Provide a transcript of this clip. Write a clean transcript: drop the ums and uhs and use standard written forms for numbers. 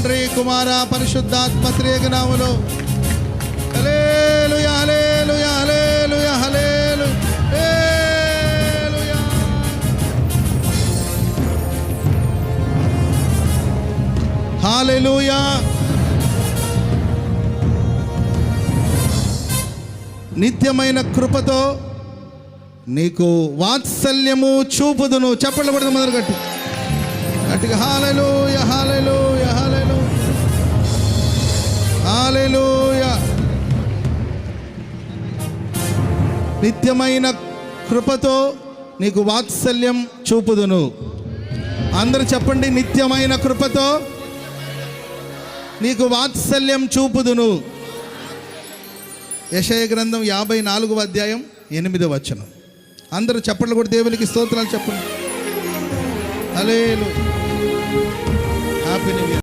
తండ్రి, కుమార, పరిశుద్ధాత్మ త్రియేక నామములో హల్లెలూయా, హల్లెలూయా, హల్లెలూయా, హల్లెలూయా, హల్లెలూయా. నిత్యమైన కృపతో నీకు వాత్సల్యము చూపుదును. చప్పట్లు కొడుతూ మొదలు గట్టిగా హల్లెలూయా, హల్లెలూయా, హల్లెలూయా, హల్లెలూయా. నిత్యమైన కృపతో నీకు వాత్సల్యం చూపుదును. అందరూ చెప్పండి, నిత్యమైన కృపతో నీకు వాత్సల్యం చూపుదును. యెషయా గ్రంథం 54వ అధ్యాయం 8వ వచనం. అందరూ చప్పట్లు కూడా దేవునికి స్తోత్రాలు చెప్పండి. హల్లెలూయా. Happy new year.